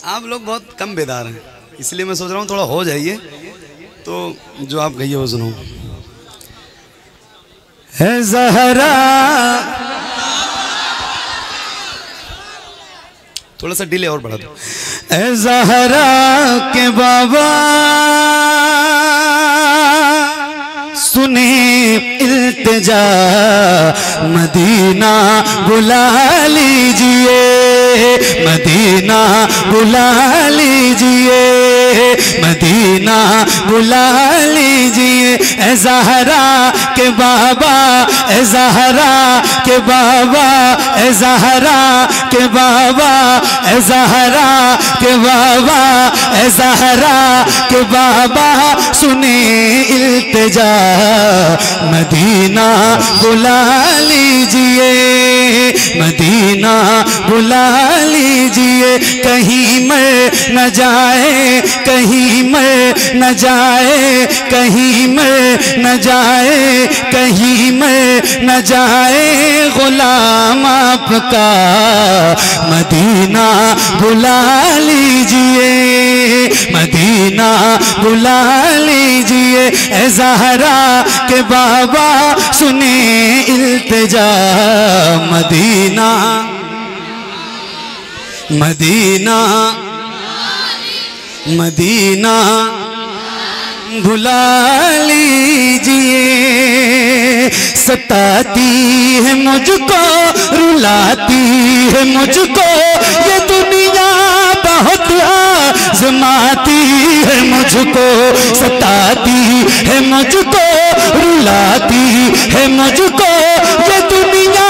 आप लोग बहुत कम बेदार हैं, इसलिए मैं सोच रहा हूँ थोड़ा हो जाइए तो जो आप कहिए वो सुनो। है ज़हरा, थोड़ा सा डिले और बढ़ा दो। ए ज़हरा के बाबा सुने इल्तिजा, मदीना बुला लीजिए, मदीना बुला लीजिए, मदीना बुला लीजिए। ए ज़हरा के बाबा, ए ज़हरा के बाबा, ए ज़हरा के बाबा, ए ज़हरा के बाबा, ए ज़हरा के बाबा सुने इल्तिजा, मदीना बुला लीजिए, मदीना बुला लीजिए। कहीं मर न जाए, कहीं मर न जाए, कहीं मर न जाए, कहीं मर न जाए गुलाम आपका, मदीना बुला लीजिए, मदीना बुला लीजिए। ए ज़हरा के बाबा सुने इल्तिजा, मदीना मदीना मदीना भुला लीजिए। सताती है मुझको, रुलाती है मुझको ये दुनिया, बहुत आज़माती है मुझको, सताती है मुझको, रुलाती है मुझको ये दुनिया,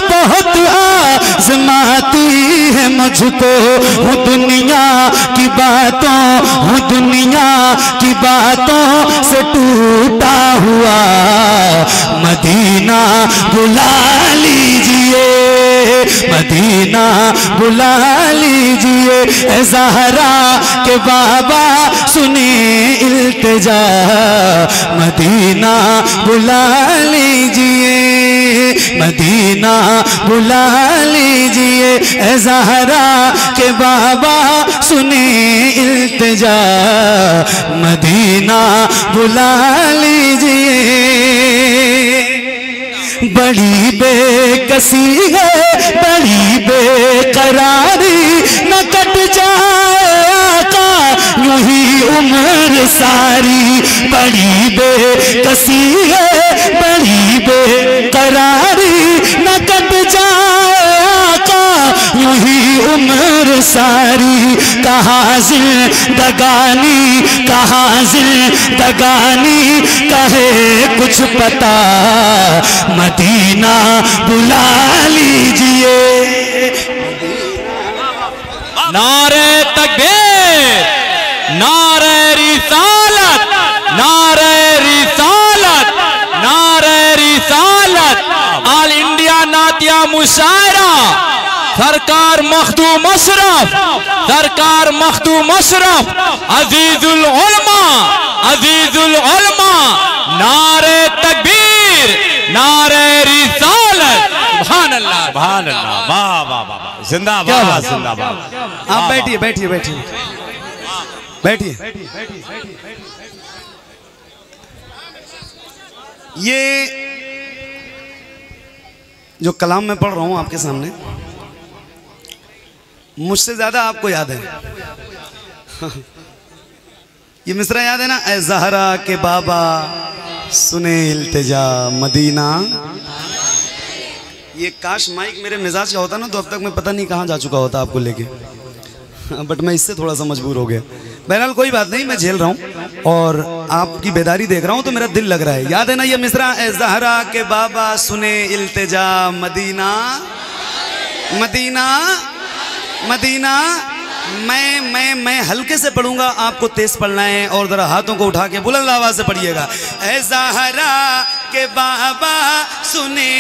बहुत आज़माती है मुझको। हूँ दुनिया की बातों, हूँ दुनिया की बातों से टूटा हुआ, मदीना बुला लीजिए, मदीना बुला लीजिए। ए ज़हरा के बाबा सुने इल्तिजा, मदीना बुला लीजिए, मदीना बुला लीजिए। ए ज़हरा के बाबा सुने इल्तिजा, मदीना बुला लीजिए। बड़ी बेकसी है, बड़ी बेकरारी, न कट जाए आका यूं ही उम्र सारी। बड़ी बेकसी है, बड़ी बेकरारी, न कट जाए आका यूं ही उम्र सारी। कहाँ जिंदगानी, कहाँ जिंदगानी, कहे कुछ पता, मदीना बुला लीजिए। नारे तकबीर, नारे रिसालत, नारे रिसालत, नारे रिसालत। ऑल इंडिया नातिया मुशायरा सरकार मखदूम अशरफ, सरकार मखदूम अशरफ, अजीजुल उलमा, अजीजुल उलमा। नारे तकबीर, नारे रिसालत। सुभान अल्लाह, सुभान अल्लाह, वाह वाह वाह, जिंदाबाद जिंदाबाद। आप बैठिए बैठिए बैठिए बैठिए। ये जो कलाम मैं पढ़ रहा हूं आपके सामने, मुझसे ज्यादा आपको याद है। ये मिसरा याद है ना, ए ज़हरा के बाबा सुने इल्तिजा, मदीना। ये काश माइक मेरे मिजाज का होता ना तो अब तक मैं पता नहीं कहाँ जा चुका होता आपको लेके, बट मैं इससे थोड़ा सा मजबूर हो गया। बहरहाल कोई बात नहीं, मैं झेल रहा हूँ और आपकी बेदारी देख रहा हूँ तो मेरा दिल लग रहा है। याद है ना ये मिसरा, ए ज़हरा के बाबा सुने इल्तिजा, मदीना मदीना मदीना। मैं हल्के से पढ़ूंगा, आपको तेज पढ़ना है और जरा हाथों को उठा के बुलंद आवाज से पढ़िएगा। ए ज़हरा के बाबा सुने,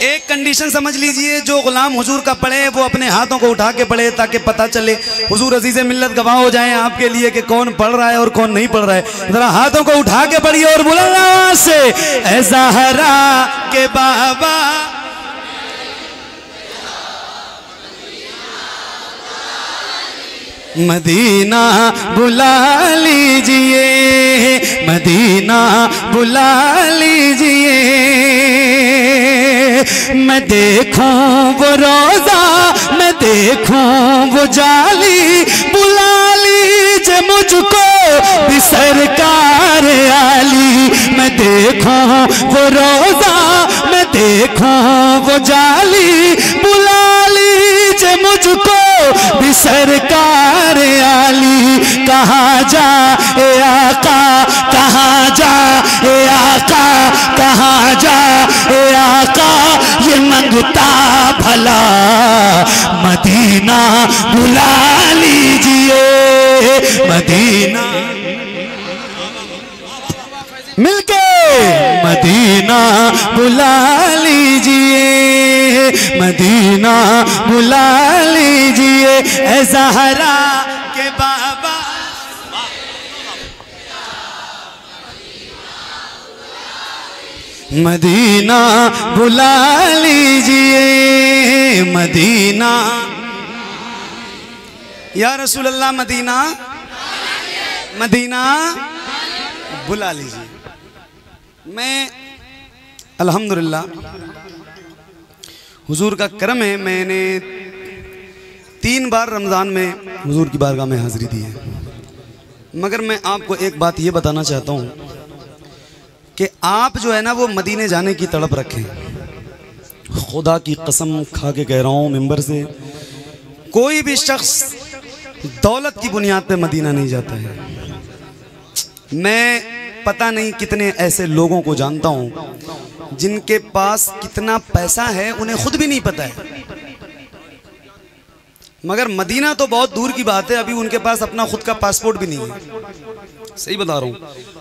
एक कंडीशन समझ लीजिए, जो गुलाम हुजूर का पढ़े वो अपने हाथों को उठा के पढ़े ताकि पता चले, हुजूर अजीज़े मिल्लत गवाह हो जाएं आपके लिए कि कौन पढ़ रहा है और कौन नहीं पढ़ रहा है। जरा हाथों को उठा के पढ़िए और बुलंद आवाज से, ए ज़हरा के बाबा मदीना बुला लीजिए, मदीना बुला लीजिए। मैं देखूं वो रोजा, मैं देखूं वो जाली, बुला लीजिए मुझको भी सरकार आली। मैं देखूं वो रोजा, मैं देखूं वो जाली, बुला लीजिए मुझको भी सरकार आली। कहाँ जा ए आका, कहाँ जा ए आका, कहाँ जा ए आका, ये मंगता भला मदीना बुला लीजिए, मदीना मिलके मदीना बुला लीजिए, मदीना बुला लीजिए। ऐ ज़हरा के बाबा मदीना बुला लीजिए, मदीना या रसूल अल्लाह मदीना, मदीना बुला लीजिए। मैं अल्हम्दुलिल्लाह हुजूर का करम है, मैंने 3 बार रमज़ान में हुजूर की बारगाह में हाज़िरी दी है। मगर मैं आपको एक बात ये बताना चाहता हूँ कि आप जो है ना वो मदीने जाने की तड़प रखें। खुदा की कसम खा के कह रहा हूँ मिंबर से, कोई भी शख्स दौलत की बुनियाद पे मदीना नहीं जाता है। मैं पता नहीं कितने ऐसे लोगों को जानता हूँ जिनके पास कितना पैसा है उन्हें खुद भी नहीं पता है, मगर मदीना तो बहुत दूर की बात है, अभी उनके पास अपना खुद का पासपोर्ट भी नहीं है। सही बता रहा हूँ।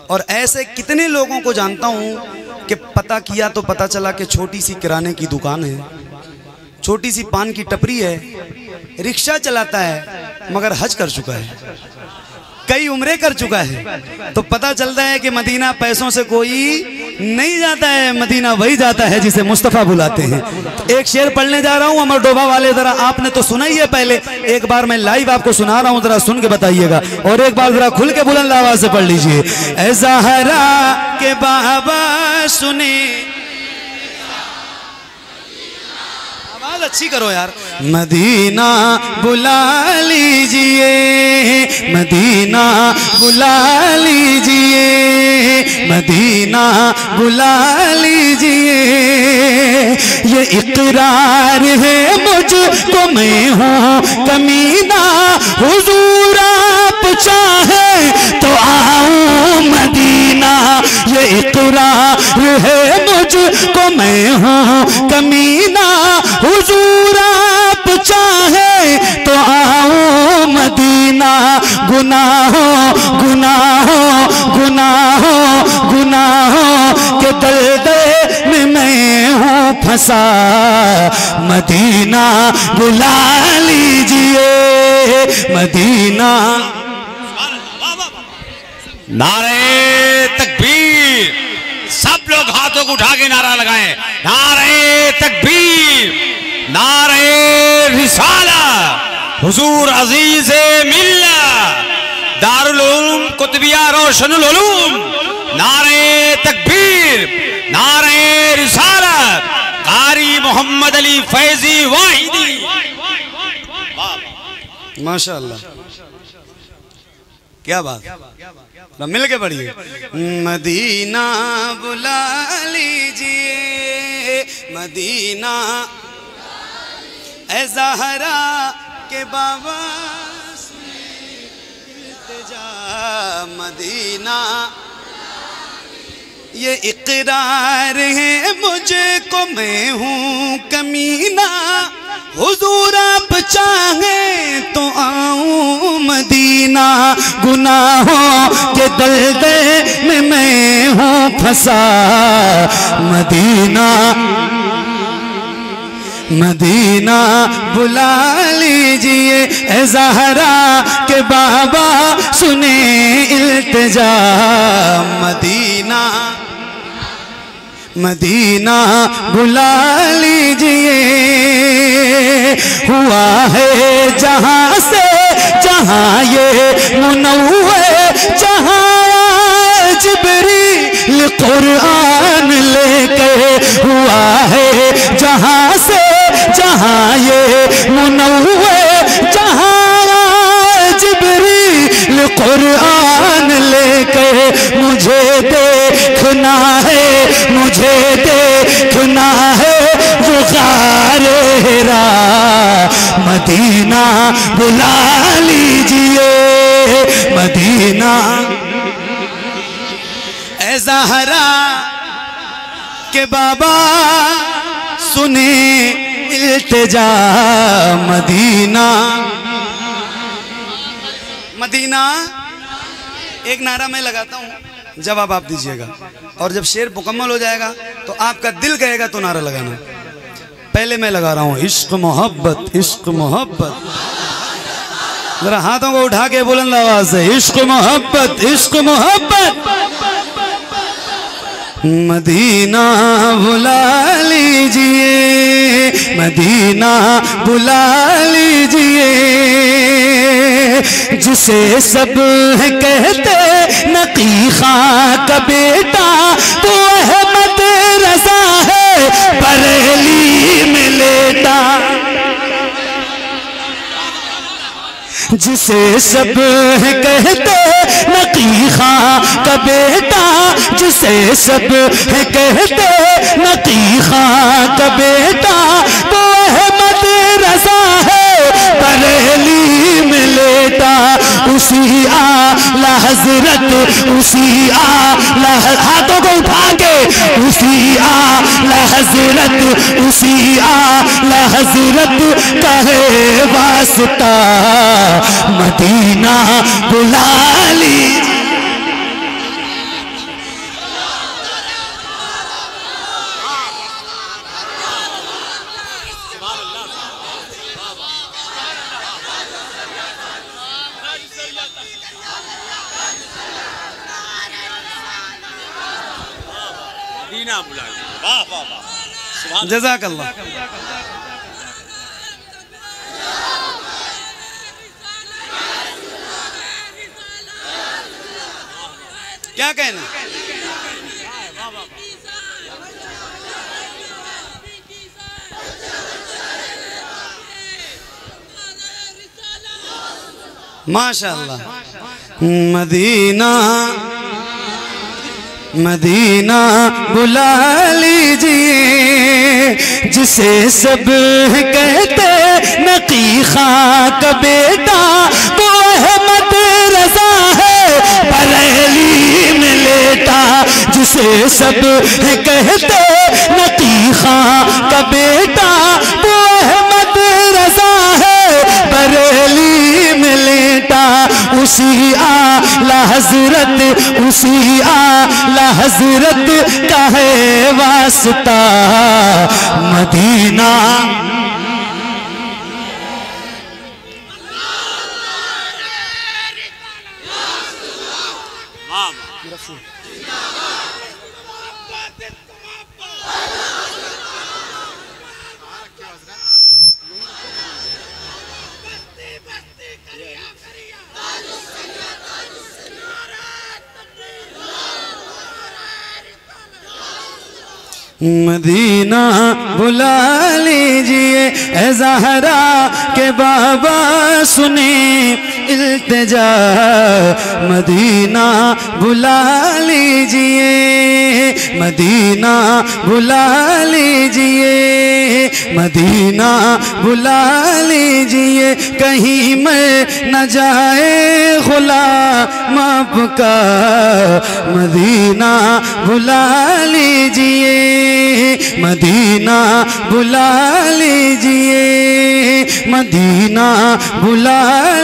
और ऐसे कितने लोगों को जानता हूँ कि पता किया तो पता चला कि छोटी सी किराने की दुकान है, छोटी सी पान की टपरी है, रिक्शा चलाता है, मगर हज कर चुका है, कई उम्रें कर चुका है। तो पता चलता है कि मदीना पैसों से कोई नहीं जाता है, मदीना वही जाता है जिसे मुस्तफ़ा बुलाते हैं। तो एक शेर पढ़ने जा रहा हूँ अमर डोबा वाले, जरा आपने तो सुना ही है पहले, एक बार मैं लाइव आपको सुना रहा हूँ, जरा सुन के बताइएगा, और एक बार जरा खुल के बुलंद आवाज से पढ़ लीजिए। ऐ ज़हरा के बाबा सुने, आवाज अच्छी करो यार। मदीना बुला लीजिए, मदीना बुला लीजिए, मदीना बुला लीजिए। ये इकरार है मुझको मैं हूँ कमीना, हुजूर आप चाहे तो आऊँ मदीना। ये इकरार है मुझको मैं हूँ कमीना, हुजूर आप चाहे तो आओ मदीना। गुनाहों गुनाहों गुनाहों गुनाहों के दलदल में मैं हूँ फंसा, मदीना बुला लीजिए, मदीना। नारे तकबीर, सब लोग हाथों को उठा के नारा लगाएं। नारे तकबीर, नारे रिसाला, हुजूर अजीज मिल्लत, दारुल उलूम कुतुबिया रोशनुल उलूम। नारे तकबीर, नारे रिसालत, कारी मोहम्मद अली फैजी वाहिदी। माशाअल्लाह, क्या बात, मिल के पढ़िए। मदीना बुला लीजिए, मदीना। ऐ ज़हरा के बाबा इल्तिजा, मदीना। ये इकरार है मुझको मैं हूँ कमीना, हुजूर आप चाहे तो आऊं मदीना। गुनाहों के दलदल में मैं हूँ फंसा, मदीना मदीना बुला लीजिए। ऐ ज़हरा के बाबा सुने इल्तिजा, मदीना मदीना बुला लीजिए। हुआ है जहाँ से जहाँ ये मुनव्वर जहाँ जिब्रील कुरान लेकर हुआ है जहाँ से जहाँ ये मुनव्वर जहाँ जिब्रील कुरान लेकर मुझे देखना है मुझे देखना है वो गारे हिरा मदीना बुला लीजिए मदीना ए ज़हरा के बाबा सुने इल्तिजा मदीना मदीना एक नारा मैं लगाता हूँ जवाब आप दीजिएगा और जब शेर मुकम्मल हो जाएगा तो आपका दिल कहेगा तो नारा लगाना। पहले मैं लगा रहा हूँ इश्क मोहब्बत जरा हाथों को उठा के बुलंद आवाज से इश्क मोहब्बत मदीना बुला लीजिए मदीना बुला लीजिए जिसे सब कहते नकी खां का बेटा तो अहमद रजा है बरेली में लेटा जिसे सब कहते नकी खां का बेटा जिसे सब कहते नकी खां का बेटा तो अहमद रजा है बरेली में लेटा उसी आला हजरत उसी आला हाथों को उठा के उसी आला हजरत उसी आला हजरत कहे वास्ता मदीना बुला ली जज़ाकल्लाह। क्या कहना माशाअल्लाह मदीना मदीना बुला लीजिए जिसे सब कहते नकी खां का बेटा तो अहमद रजा है बरेली में लेटा जिसे सब कहते नकी खां का बेटा तो अहमद रजा है बरेली में लेटा उसी आला हजरत उसी आला हजरत का है वास्ता मदीना मदीना बुला लीजिए ए ज़हरा के बाबा सुने इल्तिजा मदीना बुला लीजिए मदीना बुला लीजिए मदीना बुला लीजिए कहीं मैं न जाए गुलाम आपका मदीना बुला लीजिए मदीना बुला लीजिए मदीना बुला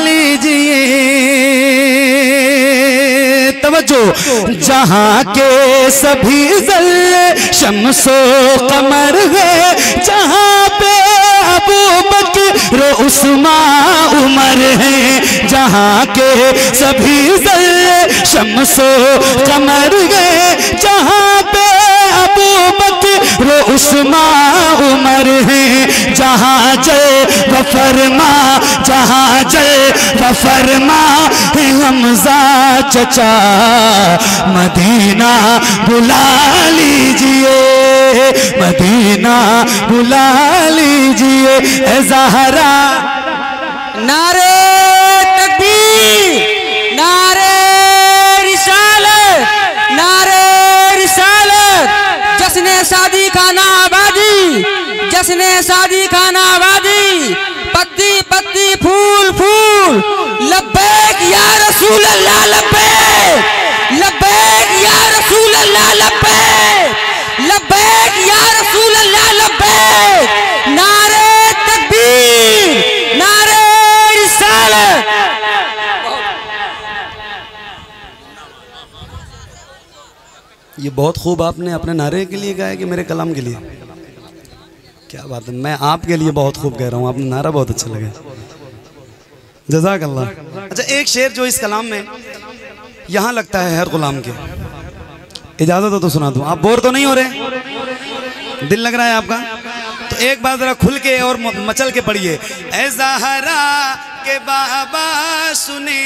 लीजिए तवज्जो जहाँ के सभी ज़र्रे शम्सो कमर है जहाँ पे अबू बकर उस्मान उमर है जहाँ के सभी ज़र्रे शम्सो कमर है जहाँ पे अबू बकर उस्मा उमर है, जहाँ जय व फरमा, जहाँ जय व फरमा है हमजा चचा, मदीना बुला लीजिए, मदीना बुला लीजिए ए ज़हरा। नारे तकबीर, नारे रिसालत, नारे रिसालत, जश्न शादी खाना आबादी, जश्न शादी खाना आबादी, पत्ती पत्ती फूल फूल, लब्बैक या रसूल अल्लाह लब्बैक, लब्बैक या रसूल अल्लाह लब्बैक, लब्बैक या रसूल अल्लाह लब्बैक। नारे तकबीर, नारे रिसालत। ये बहुत खूब आपने अपने नारे के लिए गाया कि मेरे कलाम के लिए? क्या बात है, मैं आपके लिए बहुत खूब कह रहा हूँ, आपने नारा बहुत अच्छा लगा, जज़ाक अल्लाह। अच्छा, एक शेर जो इस कलाम में यहाँ लगता है हर गुलाम के, इजाज़त हो तो सुना दूँ, आप बोर तो नहीं हो रहे? दिल लग रहा है आपका? तो एक बार ज़रा खुल के और मचल के पढ़िए। ऐ ज़हरा के बाबा सुने,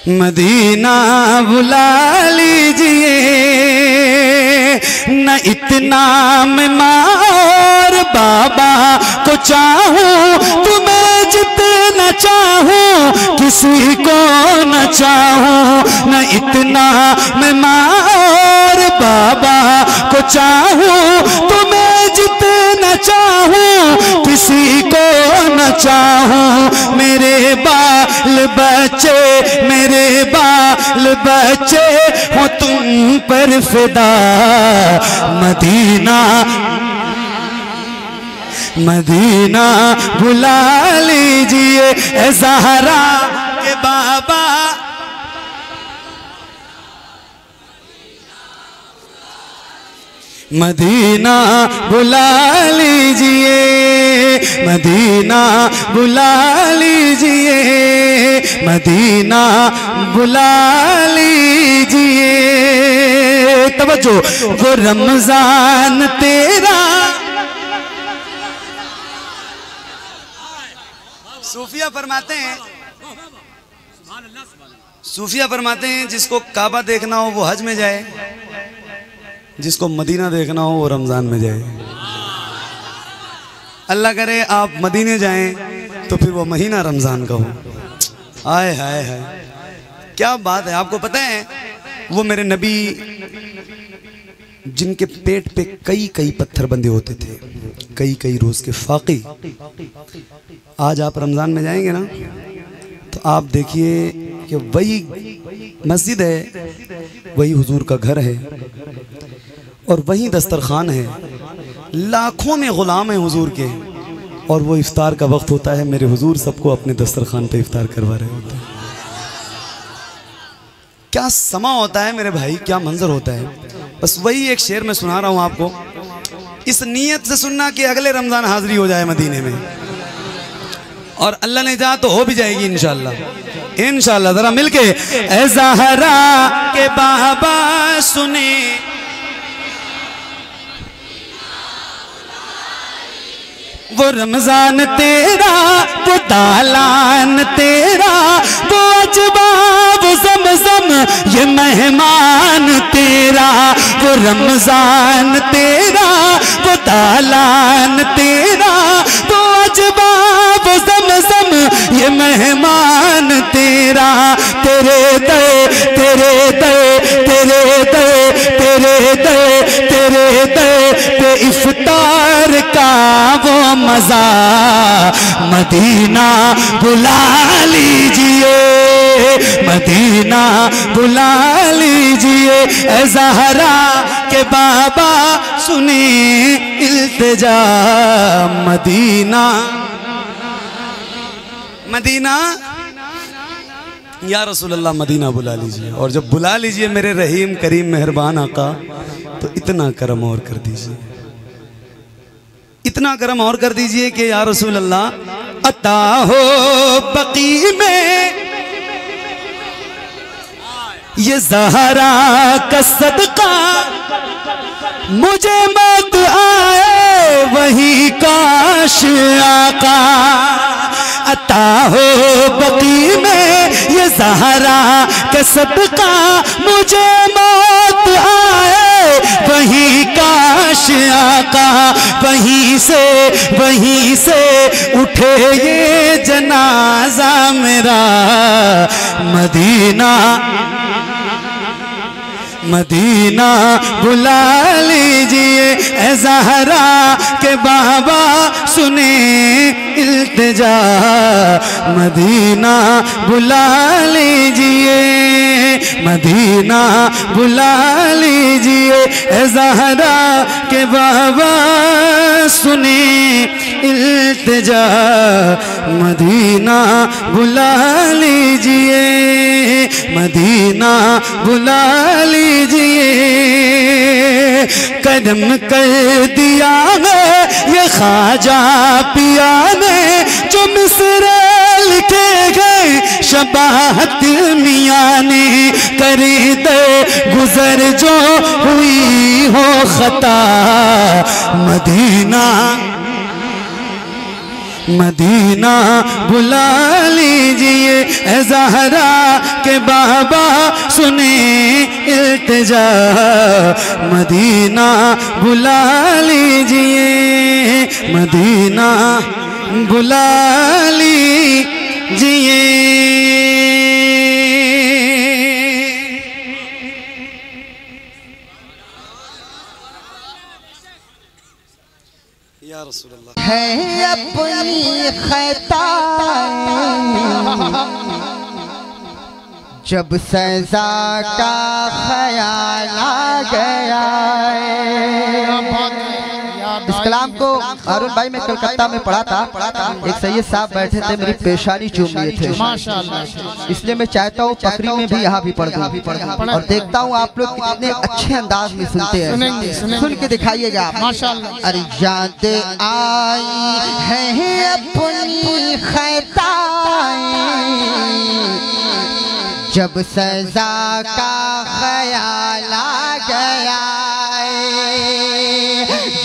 मदीना बुला लीजिए, न इतना मैं मार बाबा को चाहूं, तुम्हें जितना चाहूं किसी को न चाहूं, न इतना मैं मार बाबा को चाहूं, तुम्हें जितना चाहूं किसी को न चाहूं। मेरे बाल बच्चे, मेरे बाल बच्चे हो तुम पर फिदा, मदीना मदीना बुला लीजिए ए ज़हरा के बाबा। मदीना बुला लीजिए, मदीना बुला लीजिए, मदीना बुला लीजिए। तवज्जो, वो रमजान तेरा, सूफिया फरमाते हैं, सूफिया फरमाते हैं जिसको काबा देखना हो वो हज में जाए, जिसको मदीना देखना हो वो रमजान में जाए। अल्लाह करे आप मदीने जाएं तो फिर वो महीना रमजान का हो। आए हाय हाय, क्या बात है। आपको पता है वो मेरे नबी जिनके पेट पे कई कई पत्थर बंधे होते थे, कई कई रोज के फाकी, आज आप रमजान में जाएंगे ना तो आप देखिए कि वही मस्जिद है, वही हुजूर का घर है और वही दस्तरखान है, लाखों में गुलाम हैं हुजूर के, और वो इफ्तार का वक्त होता है, मेरे हुजूर सबको अपने दस्तरखान पे इफ्तार करवा रहे होते हैं। क्या समा होता है मेरे भाई, क्या मंजर होता है। बस वही एक शेर में सुना रहा हूँ आपको, इस नीयत से सुनना कि अगले रमजान हाजिरी हो जाए मदीने में, और अल्लाह ने चाहा तो हो भी जाएगी इंशाअल्लाह, इंशाअल्लाह। जरा मिलके ऐ ज़हरा के बाबा सुने, वो रमजान तेरा, वो दालान तेरा, वो अजबा, वो ज़मज़म, ये मेहमान तेरा। वो रमजान तेरा, वो दालान तेरा, वो अजबा, वो ज़मज़म, ये मेहमान तेरा। तेरे दे, तेरे दे, तेरे दे, तेरे दे, तेरे दे पे इफ्तार का वो मजा, मदीना बुला लीजिए, मदीना बुला लीजिए। ऐ ज़हरा के बाबा सुने इल्तिजा, मदीना मदीना या रसूल अल्लाह मदीना बुला लीजिए। और जब बुला लीजिए मेरे रहीम करीम मेहरबान आका, तो इतना करम और कर दीजिए, इतना करम और कर दीजिए कि या रसूल अल्लाह अता हो बकी में ये ज़हरा का सदका मुझे मौत आए वही काश आका अता हो बकी में। ये ज़हरा का सदका मुझे मौत आए वही काश आका। वहीं से उठे ये जनाजा मेरा मदीना मदीना बुला लीजिए। ए ज़हरा के बाबा सुने इल्तिजा मदीना बुला लीजिए मदीना बुला लीजिए। ए ज़हरा के बाबा सुने इल्तिजा मदीना बुला लीजिए मदीना बुला लीजिए। कदम कर दिया है ये ख्वाजा पिया ने जो मिसरे लिखे गए शबाहत मियाँ ने। करे दे गुजर जो हुई हो खता मदीना मदीना बुला लीजिए। ए ज़हरा के बाबा सुने इल्तिजा मदीना बुला लीजिए मदीना बुला लीजिए। या रसूल अल्लाह है अपनी खता जब सजा का ख्याल आ गया। इस कलाम को अरुण भाई मैं कलकत्ता में पढ़ा था। एक सैयद साहब बैठे थे, मेरी पेशानी चूम लिए थे माशाअल्लाह। इसलिए मैं चाहता हूँ पकड़ी में भी यहाँ भी पढ़ दूँ और देखता हूँ आप लोग कितने अच्छे अंदाज में सुनते हैं। सुन के दिखाइएगा माशाअल्लाह। अरे याद आई है अपनी खताएं जब सजा का ख्याल आ गया।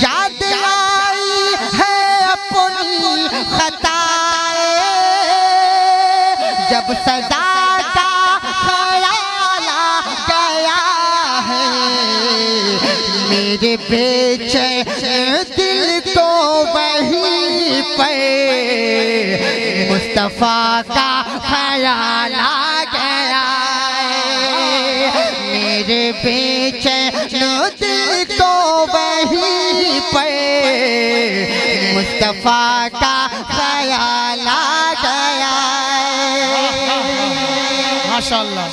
याद आई है अपनी खताएं जब सजा का ख्याल आ गया है। मेरे बेचैन दिल को वहीं पर मुस्तफा का ख्याल आ गया। मेरे बेचैन दिल को वहीं पर मुस्तफा का ख्याल आ गया माशाअल्लाह।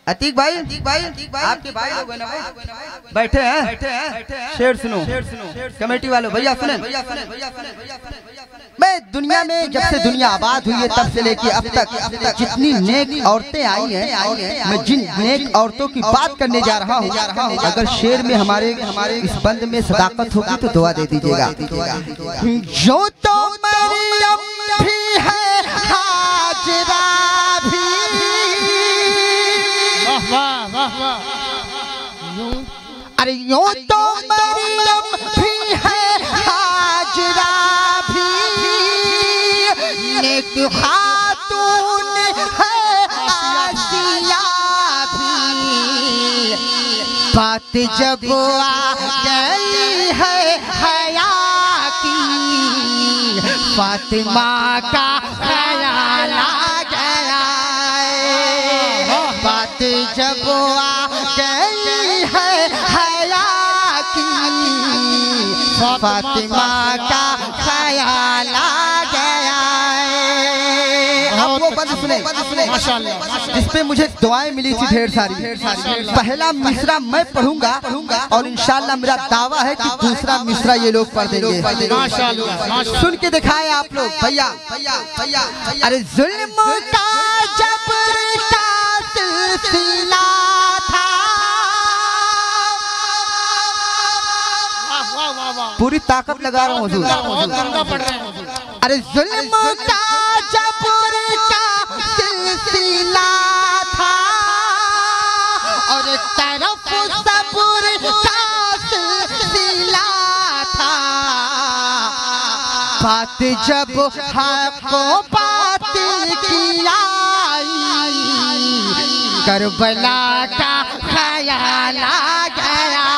अतीक भाई आपके भाई लोग बैठे हैं, शेर सुनो कमेटी वालों भैया सुने। मैं दुनिया में जब से दुनिया आबाद हुई है तब से लेके अब तक जितनी नेक औरतें आई हैं, मैं जिन नेक औरतों की बात करने जा रहा हूँ, अगर शेर में हमारे इस बंद में सदाकत होगी तो दुआ दे दीजिएगा। जो तो मरियम भी है हाजरा भी, अरे यूं तो मरियम भी है हाजरा भी, नेक खातून है आसिया भी। बात जब आ गई है हया की, फातिमा का ख्याल आ गया। बात जब आ गई है हया की, फातिमा का ख्याल आ गया। अब वो बंद सुने जिसपे मुझे दुआएं मिली थी ढेर सारी। पहला मिसरा मैं पढ़ूंगा और इंशाल्लाह मेरा दावा है कि दूसरा मिसरा ये लोग पढ़ देंगे। सुन के दिखाए आप लोग भैया। अरे जुल्म का जबर का सिलसिला था, पूरी ताकत लगा रहा हूँ हुजूर। अरे जुल्म का जबर का सिलसिला तरफ सबूर का सिलसिला था, बात जब हक को बातिल किया, करबला का ख्याल आ गया,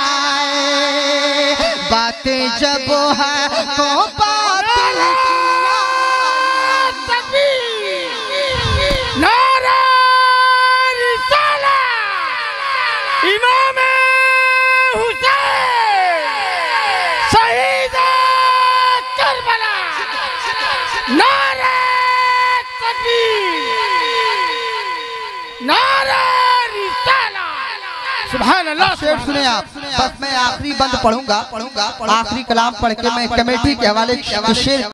बात जब हक को बातिल किया। नारा रिसालत, इमाम हुसैन शहीद करबला, नारा तकबीर, नारा रिसालत। सुभान अल्लाह। शेर सुने आप, बस मैं आखिरी बंद पढ़ूंगा, आखिरी कलाम पढ़ के मैं कमेटी के हवाले शेर